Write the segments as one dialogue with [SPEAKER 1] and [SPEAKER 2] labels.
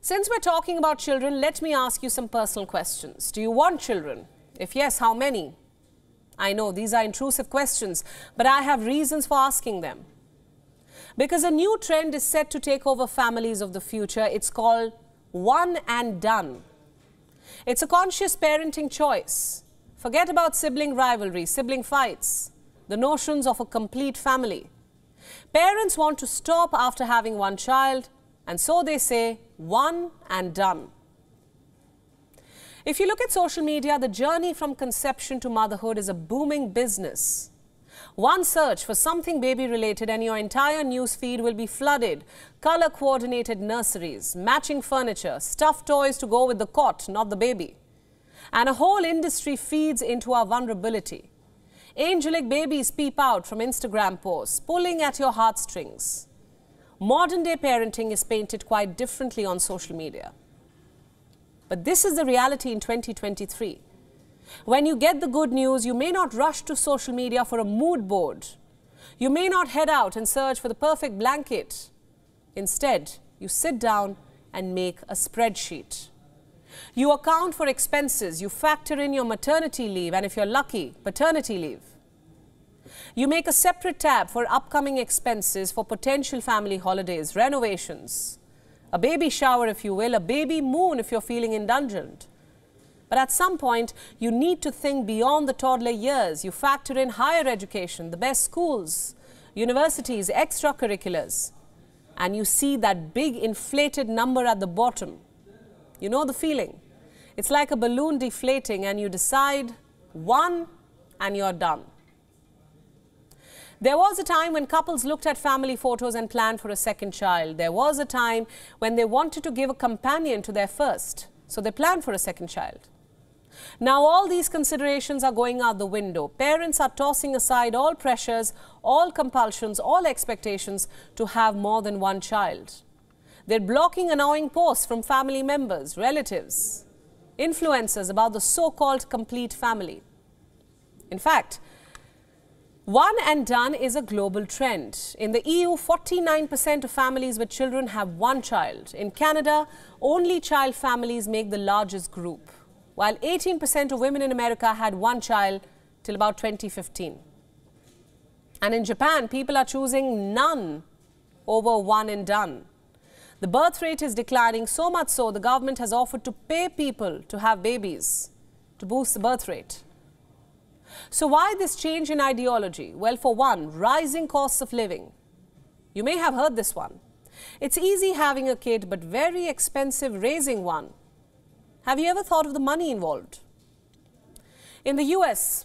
[SPEAKER 1] Since we're talking about children, let me ask you some personal questions. Do you want children? If yes, how many? I know these are intrusive questions, but I have reasons for asking them. Because a new trend is set to take over families of the future. It's called one and done. It's a conscious parenting choice. Forget about sibling rivalry, sibling fights, the notions of a complete family. Parents want to stop after having one child, and so they say one and done. If you look at social media, the journey from conception to motherhood is a booming business. One search for something baby-related and your entire news feed will be flooded. Color-coordinated nurseries, matching furniture, stuffed toys to go with the cot, not the baby. And a whole industry feeds into our vulnerability. Angelic babies peep out from Instagram posts, pulling at your heartstrings. Modern-day parenting is painted quite differently on social media. But this is the reality in 2023. When you get the good news, you may not rush to social media for a mood board. You may not head out and search for the perfect blanket. Instead, you sit down and make a spreadsheet. You account for expenses. You factor in your maternity leave and, if you're lucky, paternity leave. You make a separate tab for upcoming expenses for potential family holidays, renovations, a baby shower, if you will, a baby moon if you're feeling indulgent. But at some point, you need to think beyond the toddler years. You factor in higher education, the best schools, universities, extracurriculars, and you see that big inflated number at the bottom. You know the feeling. It's like a balloon deflating and you decide one and you're done. There was a time when couples looked at family photos and planned for a second child. There was a time when they wanted to give a companion to their first, so they planned for a second child. Now all these considerations are going out the window. Parents are tossing aside all pressures, all compulsions, all expectations to have more than one child. They're blocking annoying posts from family members, relatives, influencers about the so-called complete family. In fact, one and done is a global trend. In the EU, 49% of families with children have one child. In Canada, only child families make the largest group, while 18% of women in America had one child till about 2015. And in Japan, people are choosing none over one and done. The birth rate is declining, so much so the government has offered to pay people to have babies to boost the birth rate. So why this change in ideology? Well, for one, rising costs of living. You may have heard this one. It's easy having a kid, but very expensive raising one. Have you ever thought of the money involved? In the US,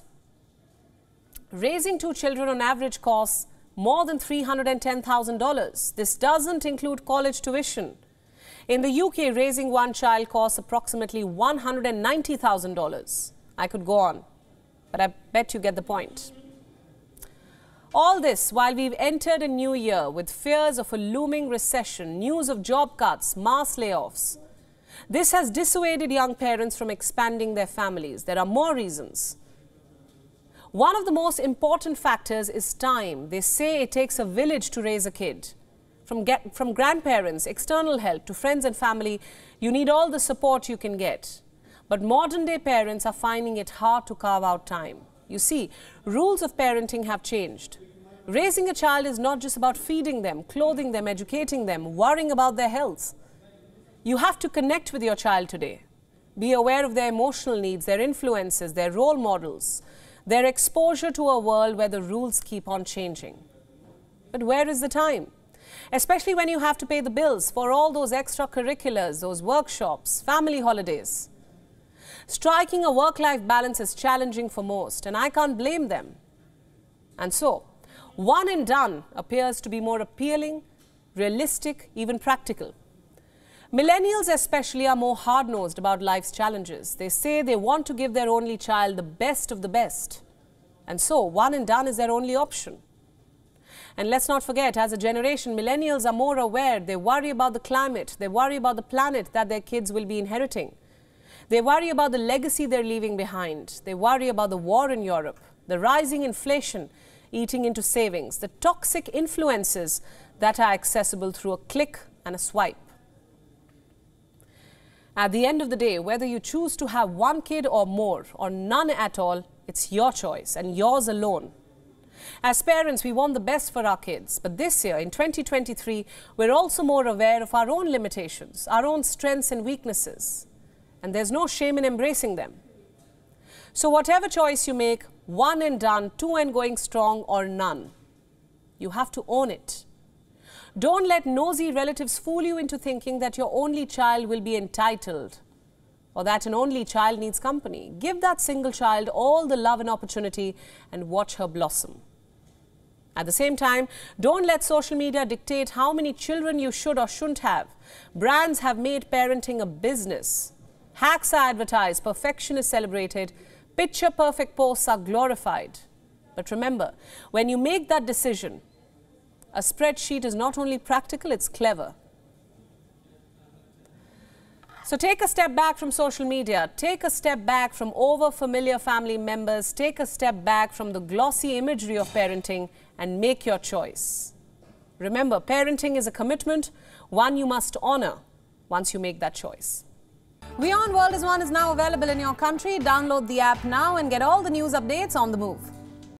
[SPEAKER 1] raising 2 children on average costs more than $310,000. This doesn't include college tuition. In the UK, raising one child costs approximately $190,000. I could go on, but I bet you get the point. All this while we've entered a new year with fears of a looming recession, news of job cuts, mass layoffs. This has dissuaded young parents from expanding their families. There are more reasons. One of the most important factors is time. They say it takes a village to raise a kid. From grandparents, external help, to friends and family, you need all the support you can get. But modern-day parents are finding it hard to carve out time. You see, rules of parenting have changed. Raising a child is not just about feeding them, clothing them, educating them, worrying about their health. You have to connect with your child today. Be aware of their emotional needs, their influences, their role models, their exposure to a world where the rules keep on changing. But where is the time? Especially when you have to pay the bills for all those extracurriculars, those workshops, family holidays. Striking a work-life balance is challenging for most, and I can't blame them. And so, one and done appears to be more appealing, realistic, even practical. Millennials especially are more hard-nosed about life's challenges. They say they want to give their only child the best of the best. And so, one and done is their only option. And let's not forget, as a generation, millennials are more aware. They worry about the climate. They worry about the planet that their kids will be inheriting. They worry about the legacy they're leaving behind. They worry about the war in Europe, the rising inflation eating into savings, the toxic influences that are accessible through a click and a swipe. At the end of the day, whether you choose to have one kid or more or none at all, it's your choice and yours alone. As parents, we want the best for our kids. But this year, in 2023, we're also more aware of our own limitations, our own strengths and weaknesses. And there's no shame in embracing them. So whatever choice you make, one and done, two and going strong, or none, you have to own it. Don't let nosy relatives fool you into thinking that your only child will be entitled or that an only child needs company. Give that single child all the love and opportunity and watch her blossom. At the same time, don't let social media dictate how many children you should or shouldn't have. Brands have made parenting a business. Hacks are advertised, perfection is celebrated, picture-perfect posts are glorified. But remember, when you make that decision, a spreadsheet is not only practical, it's clever. So take a step back from social media, take a step back from over-familiar family members, take a step back from the glossy imagery of parenting and make your choice. Remember, parenting is a commitment, one you must honor once you make that choice. WION World is now available in your country. Download the app now and get all the news updates on the move.